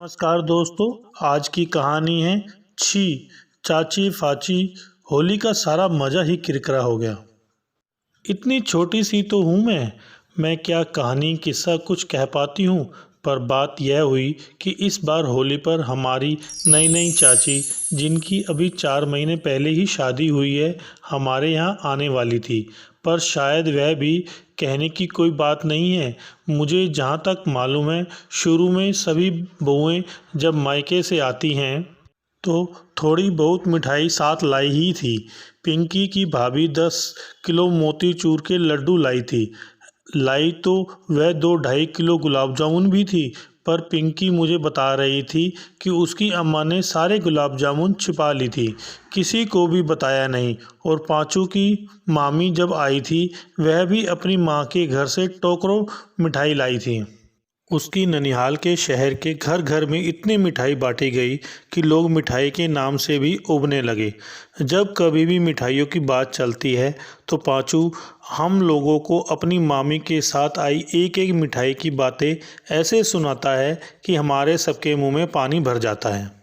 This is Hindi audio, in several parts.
नमस्कार दोस्तों। आज की कहानी है छी चाची फाची। होली का सारा मज़ा ही किरकिरा हो गया। इतनी छोटी सी तो हूँ मैं क्या कहानी किस्सा कुछ कह पाती हूँ। पर बात यह हुई कि इस बार होली पर हमारी नई नई चाची, जिनकी अभी 4 महीने पहले ही शादी हुई है, हमारे यहाँ आने वाली थी। पर शायद वह भी कहने की कोई बात नहीं है। मुझे जहाँ तक मालूम है, शुरू में सभी बहुएं जब मायके से आती हैं तो थोड़ी बहुत मिठाई साथ लाई ही थी। पिंकी की भाभी 10 किलो मोतीचूर के लड्डू लाई थी। लाई तो वह 2-2.5 किलो गुलाब जामुन भी थी। पर पिंकी मुझे बता रही थी कि उसकी अम्मा ने सारे गुलाब जामुन छिपा ली थी, किसी को भी बताया नहीं। और पांचू की मामी जब आई थी, वह भी अपनी माँ के घर से टोकरों मिठाई लाई थी। उसकी ननिहाल के शहर के घर घर में इतनी मिठाई बांटी गई कि लोग मिठाई के नाम से भी उबने लगे। जब कभी भी मिठाइयों की बात चलती है तो पांचू हम लोगों को अपनी मामी के साथ आई एक एक मिठाई की बातें ऐसे सुनाता है कि हमारे सबके मुंह में पानी भर जाता है।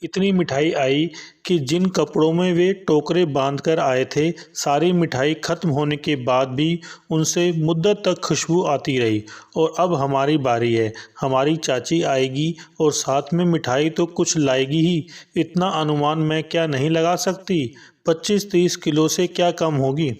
इतनी मिठाई आई कि जिन कपड़ों में वे टोकरे बांध कर आए थे, सारी मिठाई खत्म होने के बाद भी उनसे मुद्दत तक खुशबू आती रही। और अब हमारी बारी है। हमारी चाची आएगी और साथ में मिठाई तो कुछ लाएगी ही। इतना अनुमान मैं क्या नहीं लगा सकती? 25-30 किलो से क्या कम होगी।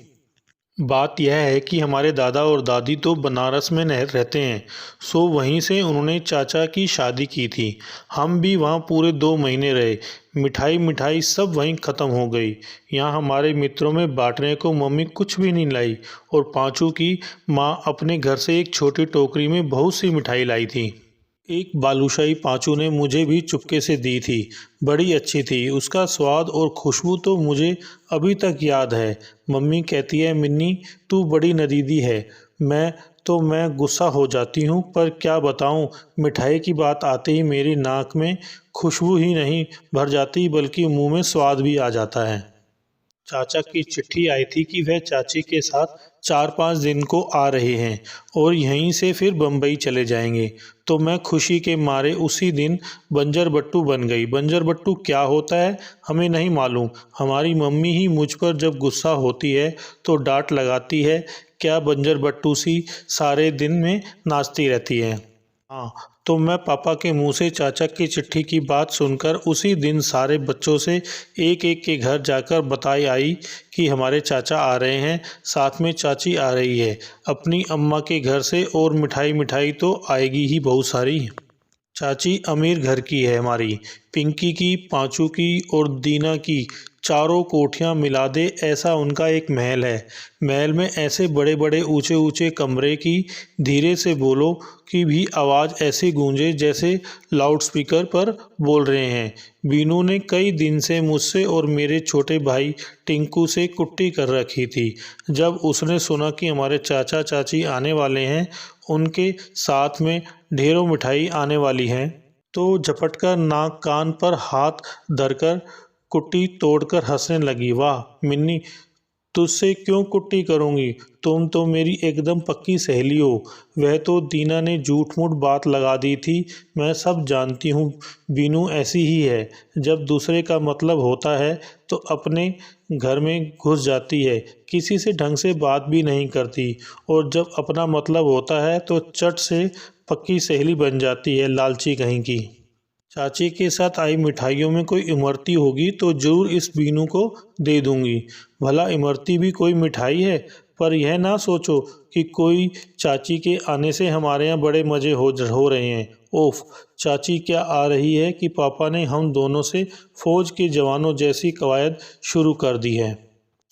बात यह है कि हमारे दादा और दादी तो बनारस में रहते हैं, सो वहीं से उन्होंने चाचा की शादी की थी। हम भी वहाँ पूरे 2 महीने रहे। मिठाई मिठाई सब वहीं ख़त्म हो गई। यहाँ हमारे मित्रों में बांटने को मम्मी कुछ भी नहीं लाई। और पांचू की माँ अपने घर से एक छोटी टोकरी में बहुत सी मिठाई लाई थी। एक बालूशाही पांचू ने मुझे भी चुपके से दी थी। बड़ी अच्छी थी। उसका स्वाद और खुशबू तो मुझे अभी तक याद है। मम्मी कहती है, मिन्नी तू बड़ी नदीदी है। मैं गुस्सा हो जाती हूँ, पर क्या बताऊँ, मिठाई की बात आते ही मेरी नाक में खुशबू ही नहीं भर जाती, बल्कि मुंह में स्वाद भी आ जाता है। चाचा की चिट्ठी आई थी कि वह चाची के साथ 4-5 दिन को आ रहे हैं और यहीं से फिर बम्बई चले जाएंगे। तो मैं खुशी के मारे उसी दिन बंजर बट्टू बन गई। बंजर बट्टू क्या होता है हमें नहीं मालूम। हमारी मम्मी ही मुझ पर जब गुस्सा होती है तो डांट लगाती है, क्या बंजर बट्टू सी सारे दिन में नाचती रहती है। हाँ, तो मैं पापा के मुंह से चाचा की चिट्ठी की बात सुनकर उसी दिन सारे बच्चों से एक एक के घर जाकर बताई आई कि हमारे चाचा आ रहे हैं, साथ में चाची आ रही है अपनी अम्मा के घर से, और मिठाई मिठाई तो आएगी ही बहुत सारी। चाची अमीर घर की है हमारी। पिंकी की, पांचू की और दीना की चारों कोठियाँ मिला दे ऐसा उनका एक महल है। महल में ऐसे बड़े बड़े ऊंचे ऊंचे कमरे की धीरे से बोलो कि भी आवाज़ ऐसे गूंजे जैसे लाउडस्पीकर पर बोल रहे हैं। बीनू ने कई दिन से मुझसे और मेरे छोटे भाई टिंकू से कुट्टी कर रखी थी। जब उसने सुना कि हमारे चाचा चाची आने वाले हैं, उनके साथ में ढेरों मिठाई आने वाली हैं, तो झपटकर नाक कान पर हाथ धरकर कुट्टी तोड़कर हंसने लगी। वाह मिन्नी, तुझसे क्यों कुट्टी करूँगी, तुम तो मेरी एकदम पक्की सहेली हो। वह तो दीना ने झूठ मूठ बात लगा दी थी, मैं सब जानती हूँ। बीनू ऐसी ही है, जब दूसरे का मतलब होता है तो अपने घर में घुस जाती है, किसी से ढंग से बात भी नहीं करती, और जब अपना मतलब होता है तो चट से पक्की सहेली बन जाती है, लालची कहीं की। चाची के साथ आई मिठाइयों में कोई इमरती होगी तो जरूर इस बीनू को दे दूंगी। भला इमरती भी कोई मिठाई है? पर यह ना सोचो कि कोई चाची के आने से हमारे यहाँ बड़े मज़े हो रहे हैं। ओफ, चाची क्या आ रही है कि पापा ने हम दोनों से फौज के जवानों जैसी कवायद शुरू कर दी है।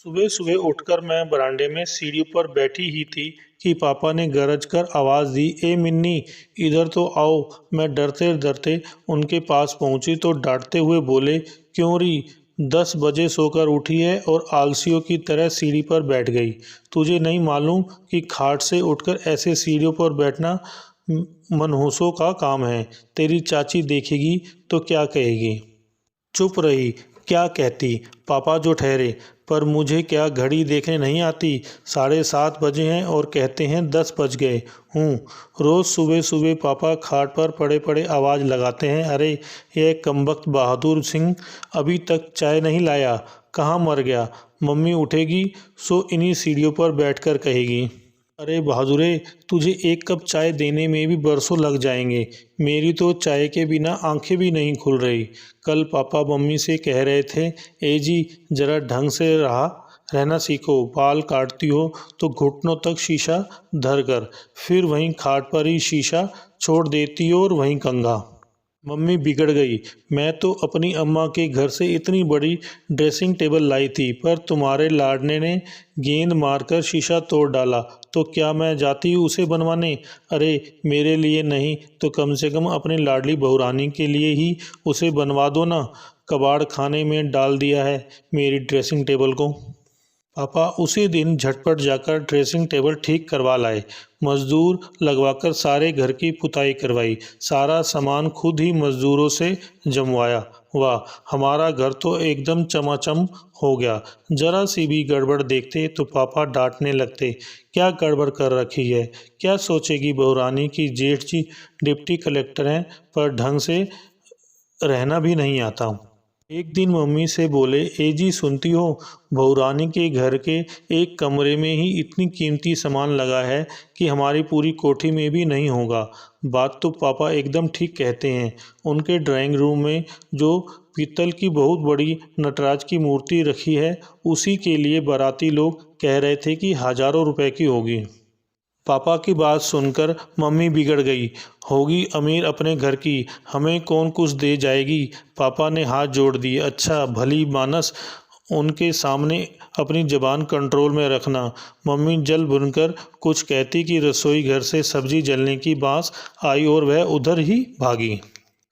सुबह सुबह उठकर मैं बरामदे में सीढ़ी पर बैठी ही थी कि पापा ने गरज कर आवाज़ दी, ए मिन्नी इधर तो आओ। मैं डरते डरते उनके पास पहुंची तो डांटते हुए बोले, क्यों री, 10 बजे सोकर उठी है और आलसियों की तरह सीढ़ी पर बैठ गई। तुझे नहीं मालूम कि खाट से उठकर ऐसे सीढ़ियों पर बैठना मनहूसों का काम है। तेरी चाची देखेगी तो क्या कहेगी। चुप रही। क्या कहती, पापा जो ठहरे, पर मुझे क्या घड़ी देखने नहीं आती? 7:30 बजे हैं और कहते हैं 10 बज गए। हूँ। रोज़ सुबह सुबह पापा खाट पर पड़े पड़े आवाज़ लगाते हैं, अरे यह कमबख्त बहादुर सिंह अभी तक चाय नहीं लाया, कहाँ मर गया? मम्मी उठेगी सो इन्हीं सीढ़ियों पर बैठकर कहेगी, अरे बहादुरे, तुझे एक कप चाय देने में भी बरसों लग जाएंगे। मेरी तो चाय के बिना आंखें भी नहीं खुल रही। कल पापा मम्मी से कह रहे थे, ए जी जरा ढंग से रहना सीखो, बाल काटती हो तो घुटनों तक शीशा धर कर, फिर वहीं खाट पर ही शीशा छोड़ देती हो और वहीं कंघा। मम्मी बिगड़ गई। मैं तो अपनी अम्मा के घर से इतनी बड़ी ड्रेसिंग टेबल लाई थी, पर तुम्हारे लाडने ने गेंद मारकर शीशा तोड़ डाला, तो क्या मैं जाती उसे बनवाने? अरे मेरे लिए नहीं तो कम से कम अपनी लाडली बहुरानी के लिए ही उसे बनवा दो ना। कबाड़ खाने में डाल दिया है मेरी ड्रेसिंग टेबल को। पापा उसी दिन झटपट जाकर ड्रेसिंग टेबल ठीक करवा लाए। मजदूर लगवाकर सारे घर की पुताई करवाई। सारा सामान खुद ही मजदूरों से जमवाया। वाह, हमारा घर तो एकदम चमाचम हो गया। जरा सी भी गड़बड़ देखते तो पापा डांटने लगते, क्या गड़बड़ कर रखी है? क्या सोचेगी बहुरानी की जेठ जी डिप्टी कलेक्टर हैं, पर ढंग से रहना भी नहीं आता। एक दिन मम्मी से बोले, ए जी सुनती हो, बहुरानी के घर के एक कमरे में ही इतनी कीमती सामान लगा है कि हमारी पूरी कोठी में भी नहीं होगा। बात तो पापा एकदम ठीक कहते हैं। उनके ड्राइंग रूम में जो पीतल की बहुत बड़ी नटराज की मूर्ति रखी है, उसी के लिए बाराती लोग कह रहे थे कि हज़ारों रुपए की होगी। पापा की बात सुनकर मम्मी बिगड़ गई। होगी अमीर अपने घर की, हमें कौन कुछ दे जाएगी? पापा ने हाथ जोड़ दिए। अच्छा भली मानस, उनके सामने अपनी जबान कंट्रोल में रखना। मम्मी जल भुनकर कुछ कहती कि रसोई घर से सब्जी जलने की बांस आई और वह उधर ही भागी।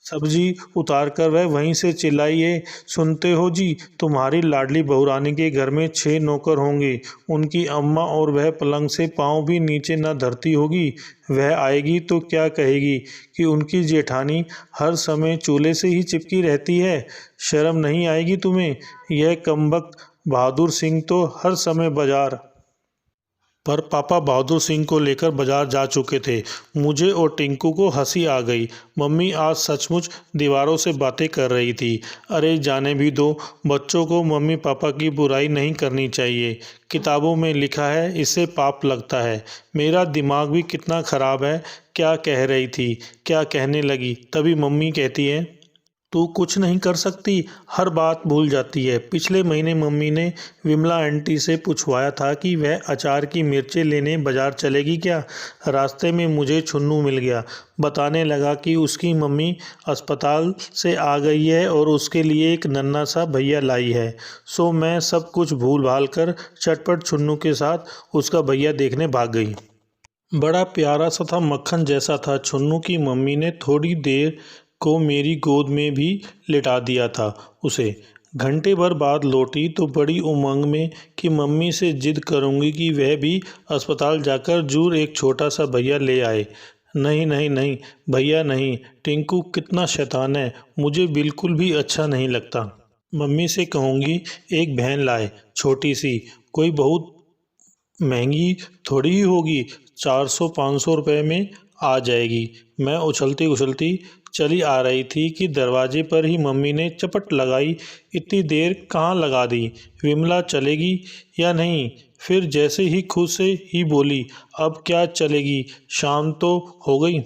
सब्जी उतार कर वह वहीं से चिल्लाई, ये सुनते हो जी, तुम्हारी लाडली बहुरानी के घर में 6 नौकर होंगे। उनकी अम्मा और वह पलंग से पाँव भी नीचे न धरती होगी। वह आएगी तो क्या कहेगी कि उनकी जेठानी हर समय चूल्हे से ही चिपकी रहती है। शर्म नहीं आएगी तुम्हें? यह कमबख्त बहादुर सिंह तो हर समय बाजार। पर पापा बहादुर सिंह को लेकर बाजार जा चुके थे। मुझे और टिंकू को हंसी आ गई। मम्मी आज सचमुच दीवारों से बातें कर रही थी। अरे जाने भी दो, बच्चों को मम्मी पापा की बुराई नहीं करनी चाहिए। किताबों में लिखा है इससे पाप लगता है। मेरा दिमाग भी कितना ख़राब है। क्या कह रही थी, क्या कहने लगी, तभी मम्मी कहती है, तू कुछ नहीं कर सकती, हर बात भूल जाती है। पिछले महीने मम्मी ने विमला आंटी से पूछवाया था कि वह अचार की मिर्चें लेने बाजार चलेगी क्या। रास्ते में मुझे छुन्नू मिल गया। बताने लगा कि उसकी मम्मी अस्पताल से आ गई है और उसके लिए एक नन्हा सा भैया लाई है। सो मैं सब कुछ भूल भाल कर चटपट छुन्नू के साथ उसका भैया देखने भाग गई। बड़ा प्यारा सा था, मक्खन जैसा था। छुन्नू की मम्मी ने थोड़ी देर को मेरी गोद में भी लिटा दिया था उसे। घंटे भर बाद लौटी तो बड़ी उमंग में कि मम्मी से जिद करूंगी कि वह भी अस्पताल जाकर जूर एक छोटा सा भैया ले आए। नहीं नहीं नहीं, भैया नहीं, टिंकू कितना शैतान है, मुझे बिल्कुल भी अच्छा नहीं लगता। मम्मी से कहूँगी एक बहन लाए, छोटी सी, कोई बहुत महंगी थोड़ी ही होगी, 400-500 रुपये में आ जाएगी। मैं उछलती उछलती चली आ रही थी कि दरवाजे पर ही मम्मी ने चपट लगाई, इतनी देर कहाँ लगा दी, विमला चलेगी या नहीं? फिर जैसे ही खुद से ही बोली, अब क्या चलेगी, शाम तो हो गई।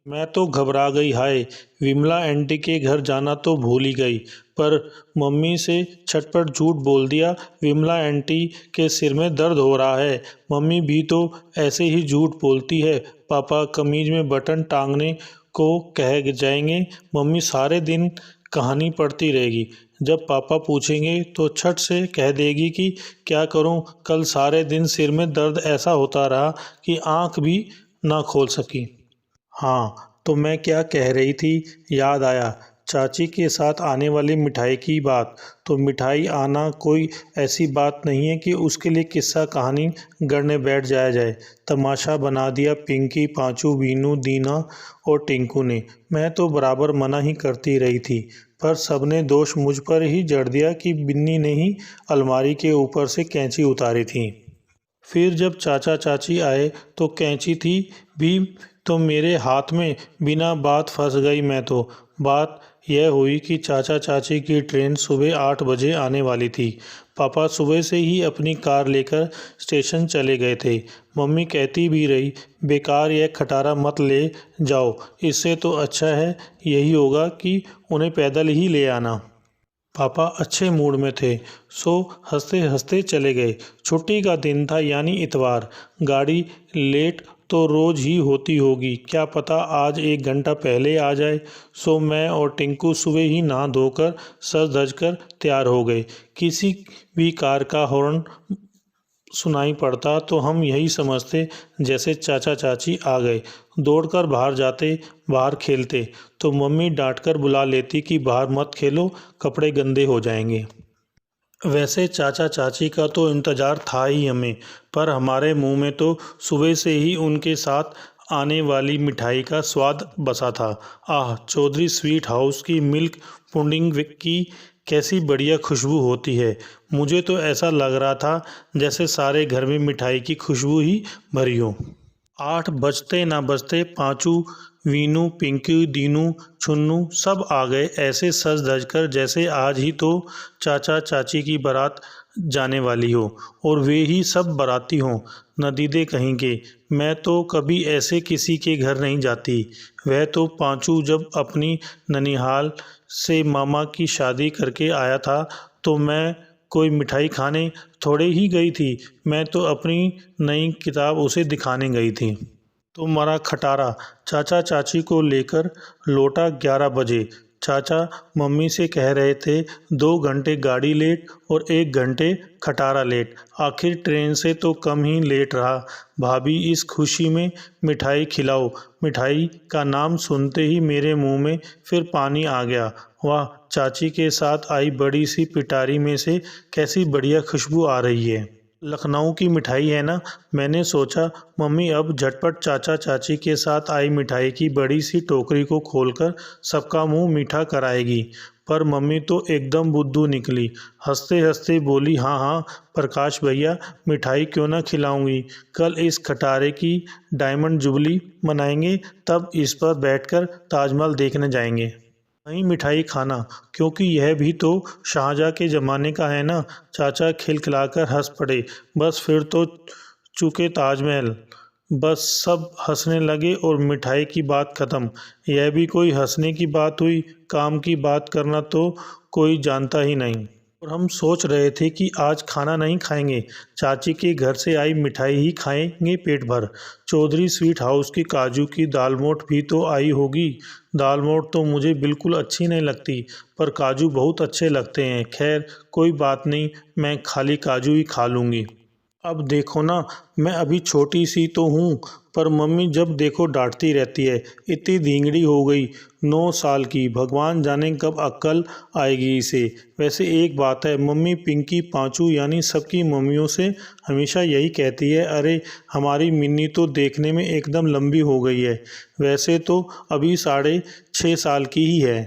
मैं तो घबरा गई। हाय, विमला आंटी के घर जाना तो भूल ही गई, पर मम्मी से छटपट झूठ बोल दिया। विमला आंटी के सिर में दर्द हो रहा है। मम्मी भी तो ऐसे ही झूठ बोलती है। पापा कमीज में बटन टांगने को कह जाएंगे। मम्मी सारे दिन कहानी पढ़ती रहेगी। जब पापा पूछेंगे तो छट से कह देगी कि क्या करूं, कल सारे दिन सिर में दर्द ऐसा होता रहा कि आंख भी ना खोल सकी। हाँ, तो मैं क्या कह रही थी, याद आया। चाची के साथ आने वाली मिठाई की बात, तो मिठाई आना कोई ऐसी बात नहीं है कि उसके लिए किस्सा कहानी गढ़ने बैठ जाया जाए। तमाशा बना दिया पिंकी, पांचू, वीनू, दीना और टिंकू ने। मैं तो बराबर मना ही करती रही थी, पर सबने दोष मुझ पर ही जड़ दिया कि बिन्नी ने ही अलमारी के ऊपर से कैंची उतारी थी। फिर जब चाचा चाची आए तो कैंची थी भी तो मेरे हाथ में, बिना बात फंस गई मैं तो। बात यह हुई कि चाचा चाची की ट्रेन सुबह 8 बजे आने वाली थी। पापा सुबह से ही अपनी कार लेकर स्टेशन चले गए थे। मम्मी कहती भी रही, बेकार यह खटारा मत ले जाओ, इससे तो अच्छा है यही होगा कि उन्हें पैदल ही ले आना। पापा अच्छे मूड में थे, सो हंसते हंसते चले गए। छुट्टी का दिन था, यानी इतवार। गाड़ी लेट तो रोज ही होती होगी, क्या पता आज 1 घंटा पहले आ जाए। सो मैं और टिंकू सुबह ही नहा धोकर सज धज कर तैयार हो गए। किसी भी कार का हॉर्न सुनाई पड़ता तो हम यही समझते जैसे चाचा चाची आ गए। दौड़कर बाहर जाते, बाहर खेलते, तो मम्मी डांटकर बुला लेती कि बाहर मत खेलो, कपड़े गंदे हो जाएंगे। वैसे चाचा चाची का तो इंतज़ार था ही हमें, पर हमारे मुंह में तो सुबह से ही उनके साथ आने वाली मिठाई का स्वाद बसा था। आह, चौधरी स्वीट हाउस की मिल्क पुडिंग की कैसी बढ़िया खुशबू होती है। मुझे तो ऐसा लग रहा था जैसे सारे घर में मिठाई की खुशबू ही भरी हो। 8 बजते ना बजते पांचू, वीनू, पिंकी, दीनू, छुन्नू सब आ गए, ऐसे सज धज कर जैसे आज ही तो चाचा चाची की बारात जाने वाली हो और वे ही सब बाराती हों। नदीदे कहीं के, मैं तो कभी ऐसे किसी के घर नहीं जाती। वह तो पांचू जब अपनी ननिहाल से मामा की शादी करके आया था तो मैं कोई मिठाई खाने थोड़े ही गई थी, मैं तो अपनी नई किताब उसे दिखाने गई थी। तुम्हारा खटारा चाचा चाची को लेकर लौटा 11 बजे। चाचा मम्मी से कह रहे थे 2 घंटे गाड़ी लेट और 1 घंटे खटारा लेट, आखिर ट्रेन से तो कम ही लेट रहा। भाभी इस खुशी में मिठाई खिलाओ। मिठाई का नाम सुनते ही मेरे मुंह में फिर पानी आ गया। वाह, चाची के साथ आई बड़ी सी पिटारी में से कैसी बढ़िया खुशबू आ रही है। लखनऊ की मिठाई है ना। मैंने सोचा मम्मी अब झटपट चाचा चाची के साथ आई मिठाई की बड़ी सी टोकरी को खोलकर सबका मुंह मीठा कराएगी, पर मम्मी तो एकदम बुद्धू निकली। हंसते हंसते बोली, हाँ हाँ प्रकाश भैया, मिठाई क्यों ना खिलाऊंगी। कल इस खटारे की डायमंड जुबली मनाएंगे, तब इस पर बैठकर ताजमहल देखने जाएंगे। नई मिठाई खाना, क्योंकि यह भी तो शाहजहाँ के ज़माने का है ना। चाचा खिलखिलाकर हंस पड़े। बस फिर तो चूके ताजमहल। बस सब हंसने लगे और मिठाई की बात ख़त्म। यह भी कोई हंसने की बात हुई, काम की बात करना तो कोई जानता ही नहीं। और हम सोच रहे थे कि आज खाना नहीं खाएंगे, चाची के घर से आई मिठाई ही खाएंगे पेट भर। चौधरी स्वीट हाउस की काजू की दाल मोठ भी तो आई होगी। दाल मोठ तो मुझे बिल्कुल अच्छी नहीं लगती, पर काजू बहुत अच्छे लगते हैं। खैर कोई बात नहीं, मैं खाली काजू ही खा लूँगी। अब देखो ना, मैं अभी छोटी सी तो हूँ, पर मम्मी जब देखो डांटती रहती है। इतनी धींगड़ी हो गई, 9 साल की, भगवान जाने कब अक्ल आएगी इसे। वैसे एक बात है, मम्मी पिंकी, पांचू यानी सबकी मम्मियों से हमेशा यही कहती है, अरे हमारी मिन्नी तो देखने में एकदम लंबी हो गई है, वैसे तो अभी 6.5 साल की ही है।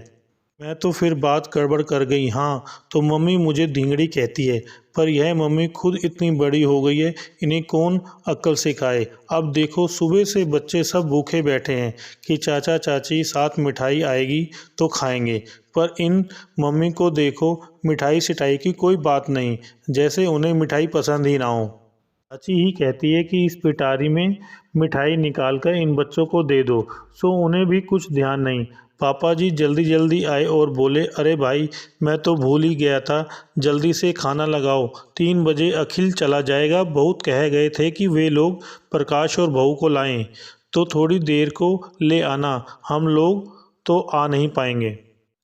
मैं तो फिर बात गड़बड़ कर गई। हाँ, तो मम्मी मुझे धींगड़ी कहती है, पर यह मम्मी खुद इतनी बड़ी हो गई है, इन्हें कौन अक्ल सिखाए। अब देखो सुबह से बच्चे सब भूखे बैठे हैं कि चाचा चाची साथ मिठाई आएगी तो खाएंगे, पर इन मम्मी को देखो, मिठाई सिठाई की कोई बात नहीं, जैसे उन्हें मिठाई पसंद ही ना हो। चाची ही कहती है कि इस पिटारी में मिठाई निकाल कर इन बच्चों को दे दो, सो उन्हें भी कुछ ध्यान नहीं। पापा जी जल्दी जल्दी आए और बोले, अरे भाई मैं तो भूल ही गया था, जल्दी से खाना लगाओ, 3 बजे अखिल चला जाएगा। बहुत कह गए थे कि वे लोग प्रकाश और बहू को लाएं, तो थोड़ी देर को ले आना, हम लोग तो आ नहीं पाएंगे।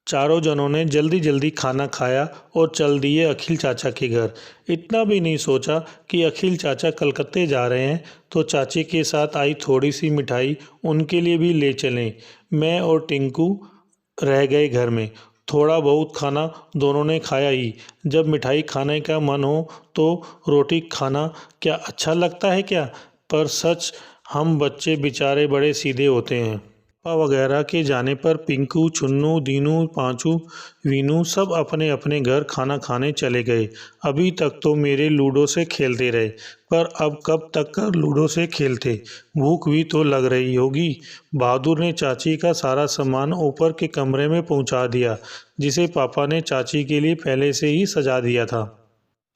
चारों जनों ने जल्दी जल्दी खाना खाया और चल दिए अखिल चाचा के घर। इतना भी नहीं सोचा कि अखिल चाचा कलकत्ते जा रहे हैं, तो चाची के साथ आई थोड़ी सी मिठाई उनके लिए भी ले चलें। मैं और टिंकू रह गए घर में। थोड़ा बहुत खाना दोनों ने खाया ही। जब मिठाई खाने का मन हो तो रोटी खाना क्या अच्छा लगता है क्या? पर सच, हम बच्चे बेचारे बड़े सीधे होते हैं। पापा वगैरह के जाने पर पिंकू, चुन्नू, दीनू, पांचू, वीनू सब अपने अपने घर खाना खाने चले गए। अभी तक तो मेरे लूडो से खेलते रहे, पर अब कब तक कर लूडो से खेलते? भूख भी तो लग रही होगी। बहादुर ने चाची का सारा सामान ऊपर के कमरे में पहुंचा दिया, जिसे पापा ने चाची के लिए पहले से ही सजा दिया था।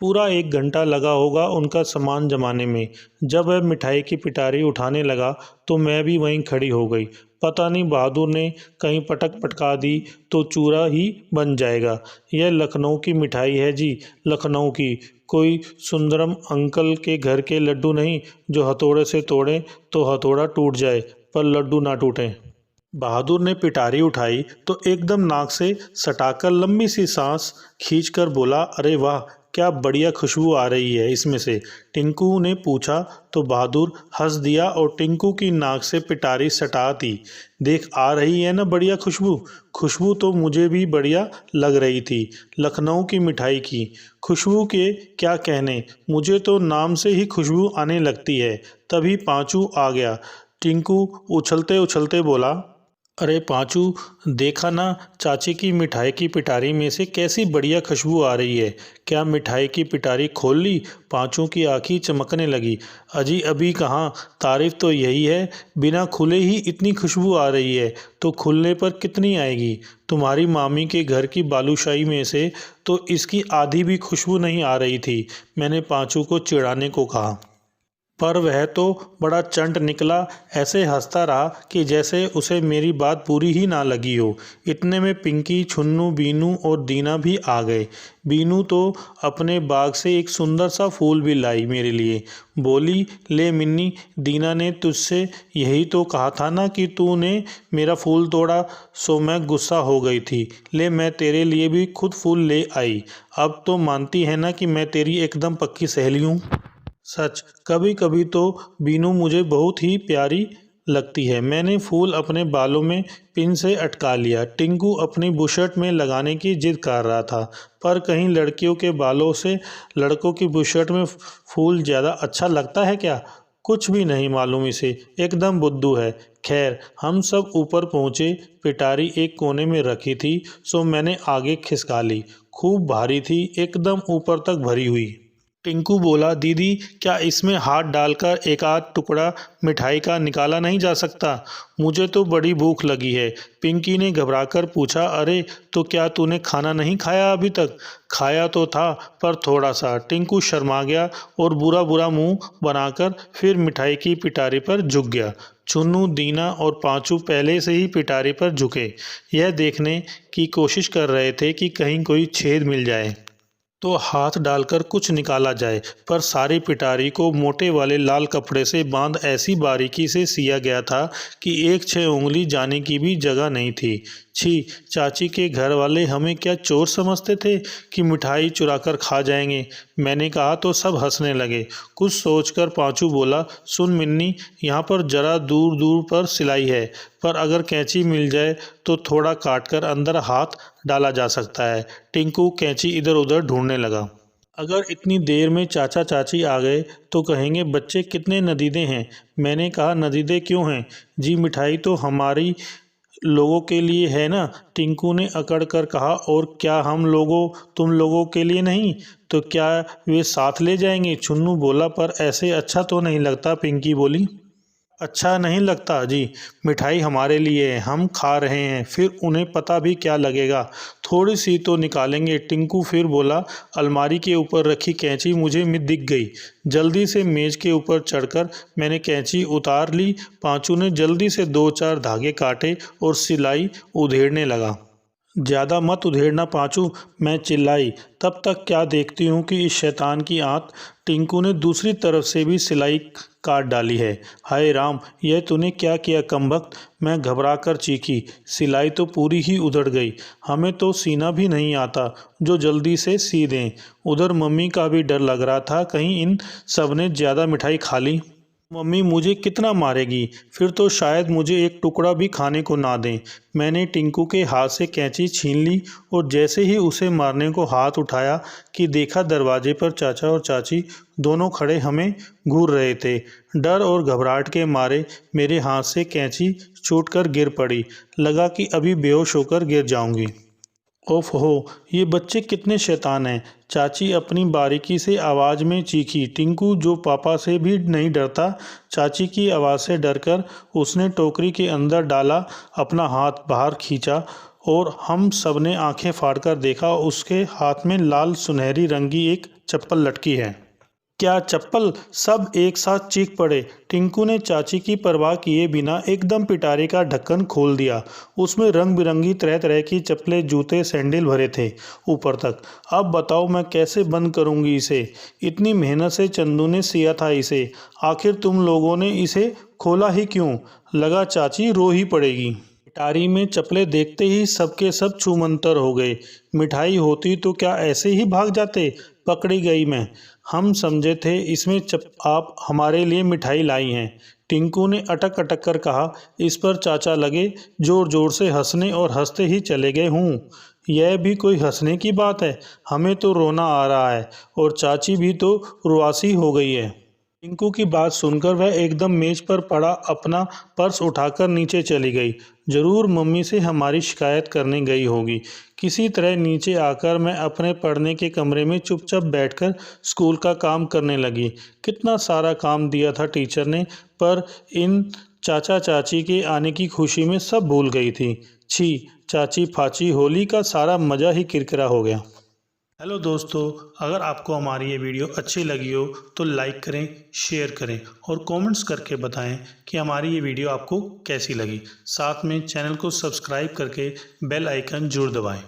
पूरा 1 घंटा लगा होगा उनका सामान जमाने में। जब वह मिठाई की पिटारी उठाने लगा तो मैं भी वहीं खड़ी हो गई। पता नहीं बहादुर ने कहीं पटक पटका दी तो चूरा ही बन जाएगा। यह लखनऊ की मिठाई है जी, लखनऊ की। कोई सुंदरम अंकल के घर के लड्डू नहीं, जो हथौड़े से तोड़ें तो हथौड़ा टूट जाए पर लड्डू ना टूटे। बहादुर ने पिटारी उठाई तो एकदम नाक से सटाकर लंबी सी सांस खींचकर बोला, अरे वाह, क्या बढ़िया खुशबू आ रही है इसमें से। टिंकू ने पूछा तो बहादुर हंस दिया और टिंकू की नाक से पिटारी सटा दी। देख, आ रही है ना बढ़िया खुशबू। खुशबू तो मुझे भी बढ़िया लग रही थी, लखनऊ की मिठाई की। खुशबू के क्या कहने, मुझे तो नाम से ही खुशबू आने लगती है। तभी पांचू आ गया। टिंकू उछलते उछलते बोला, अरे पांचू, देखा ना, चाची की मिठाई की पिटारी में से कैसी बढ़िया खुशबू आ रही है। क्या मिठाई की पिटारी खोल ली? पांचू की आंखें चमकने लगी। अजी अभी कहाँ, तारीफ तो यही है, बिना खुले ही इतनी खुशबू आ रही है तो खुलने पर कितनी आएगी। तुम्हारी मामी के घर की बालूशाही में से तो इसकी आधी भी खुशबू नहीं आ रही थी। मैंने पांचू को चिढ़ाने को कहा, पर वह तो बड़ा चंट निकला। ऐसे हंसता रहा कि जैसे उसे मेरी बात पूरी ही ना लगी हो। इतने में पिंकी, छुन्नू, बीनू और दीना भी आ गए। बीनू तो अपने बाग से एक सुंदर सा फूल भी लाई मेरे लिए। बोली, ले मिन्नी, दीना ने तुझसे यही तो कहा था ना कि तूने मेरा फूल तोड़ा, सो मैं गुस्सा हो गई थी। ले, मैं तेरे लिए भी खुद फूल ले आई। अब तो मानती है ना कि मैं तेरी एकदम पक्की सहेली हूँ। सच, कभी कभी तो बीनू मुझे बहुत ही प्यारी लगती है। मैंने फूल अपने बालों में पिन से अटका लिया। टिंकू अपनी बुशर्ट में लगाने की जिद कर रहा था, पर कहीं लड़कियों के बालों से लड़कों की बुशर्ट में फूल ज़्यादा अच्छा लगता है क्या? कुछ भी नहीं मालूम इसे, एकदम बुद्धू है। खैर, हम सब ऊपर पहुँचे। पिटारी एक कोने में रखी थी, सो मैंने आगे खिसका ली। खूब भारी थी, एकदम ऊपर तक भरी हुई। टिंकू बोला, दीदी, क्या इसमें हाथ डालकर एक आध टुकड़ा मिठाई का निकाला नहीं जा सकता? मुझे तो बड़ी भूख लगी है। पिंकी ने घबराकर पूछा, अरे तो क्या तूने खाना नहीं खाया अभी तक? खाया तो था, पर थोड़ा सा। टिंकू शर्मा गया और बुरा बुरा मुंह बनाकर फिर मिठाई की पिटारी पर झुक गया। चुन्नू, दीना और पांचू पहले से ही पिटारी पर झुके, यह देखने की कोशिश कर रहे थे कि कहीं कोई छेद मिल जाए तो हाथ डालकर कुछ निकाला जाए, पर सारी पिटारी को मोटे वाले लाल कपड़े से बांध ऐसी बारीकी से सिया गया था कि 1-6 उंगली जाने की भी जगह नहीं थी। छी, चाची के घर वाले हमें क्या चोर समझते थे कि मिठाई चुराकर खा जाएंगे? मैंने कहा तो सब हंसने लगे। कुछ सोचकर पांचू बोला, सुन मिन्नी, यहाँ पर जरा दूर दूर पर सिलाई है, पर अगर कैंची मिल जाए तो थोड़ा काटकर अंदर हाथ डाला जा सकता है। टिंकू कैंची इधर उधर ढूंढने लगा। अगर इतनी देर में चाचा चाची आ गए तो कहेंगे बच्चे कितने नदीदे हैं। मैंने कहा, नदीदे क्यों हैं जी, मिठाई तो हमारी लोगों के लिए है ना। टिंकू ने अकड़ कर कहा, और क्या हम लोगों तुम लोगों के लिए नहीं? तो क्या वे साथ ले जाएंगे? चुन्नू बोला, पर ऐसे अच्छा तो नहीं लगता। पिंकी बोली, अच्छा नहीं लगता जी, मिठाई हमारे लिए है, हम खा रहे हैं, फिर उन्हें पता भी क्या लगेगा। थोड़ी सी तो निकालेंगे। टिंकू फिर बोला, अलमारी के ऊपर रखी कैंची मुझे दिख गई। जल्दी से मेज के ऊपर चढ़कर मैंने कैंची उतार ली। पांचू ने जल्दी से 2-4 धागे काटे और सिलाई उधेड़ने लगा। ज़्यादा मत उधेड़ना पांचू, मैं चिल्लाई। तब तक क्या देखती हूँ कि इस शैतान की आंत टिंकू ने दूसरी तरफ से भी सिलाई काट डाली है। हाय राम, यह तूने क्या किया कमबख्त? मैं घबरा कर चीखी। सिलाई तो पूरी ही उधड़ गई। हमें तो सीना भी नहीं आता जो जल्दी से सी दें। उधर मम्मी का भी डर लग रहा था, कहीं इन सब ने ज़्यादा मिठाई खा ली। मम्मी मुझे कितना मारेगी, फिर तो शायद मुझे एक टुकड़ा भी खाने को ना दें। मैंने टिंकू के हाथ से कैंची छीन ली और जैसे ही उसे मारने को हाथ उठाया कि देखा दरवाजे पर चाचा और चाची दोनों खड़े हमें घूर रहे थे। डर और घबराहट के मारे मेरे हाथ से कैंची छूटकर गिर पड़ी। लगा कि अभी बेहोश होकर गिर जाऊंगी। ओफ़ हो, ये बच्चे कितने शैतान हैं। चाची अपनी बारीकी से आवाज़ में चीखी। टिंकू जो पापा से भी नहीं डरता, चाची की आवाज़ से डरकर उसने टोकरी के अंदर डाला, अपना हाथ बाहर खींचा और हम सब ने आंखें फाड़कर देखा, उसके हाथ में लाल सुनहरी रंग की एक चप्पल लटकी है। क्या चप्पल? सब एक साथ चीख पड़े। टिंकू ने चाची की परवाह किए बिना एकदम पिटारे का ढक्कन खोल दिया। उसमें रंग बिरंगी तरह तरह की चप्पलें, जूते, सैंडल भरे थे ऊपर तक। अब बताओ मैं कैसे बंद करूंगी इसे? इतनी मेहनत से चंदू ने सिया था इसे, आखिर तुम लोगों ने इसे खोला ही क्यों? लगा चाची रो ही पड़ेगी। पिटारी में चप्पलें देखते ही सबके सब छूमंतर हो गए। मिठाई होती तो क्या ऐसे ही भाग जाते? पकड़ी गई मैं। हम समझे थे इसमें आप हमारे लिए मिठाई लाई हैं। टिंकू ने अटक अटक कर कहा। इस पर चाचा लगे जोर जोर से हंसने और हंसते ही चले गए। यह भी कोई हंसने की बात है? हमें तो रोना आ रहा है और चाची भी तो रुआसी हो गई है। टिंकू की बात सुनकर वह एकदम मेज पर पड़ा अपना पर्स उठाकर नीचे चली गई। जरूर मम्मी से हमारी शिकायत करने गई होगी। किसी तरह नीचे आकर मैं अपने पढ़ने के कमरे में चुपचाप बैठकर स्कूल का काम करने लगी। कितना सारा काम दिया था टीचर ने, पर इन चाचा चाची के आने की खुशी में सब भूल गई थी। छी, चाची फाची, होली का सारा मज़ा ही किरकिरा हो गया। हेलो दोस्तों, अगर आपको हमारी ये वीडियो अच्छी लगी हो तो लाइक करें, शेयर करें और कमेंट्स करके बताएं कि हमारी ये वीडियो आपको कैसी लगी। साथ में चैनल को सब्सक्राइब करके बेल आइकन जरूर दबाएं।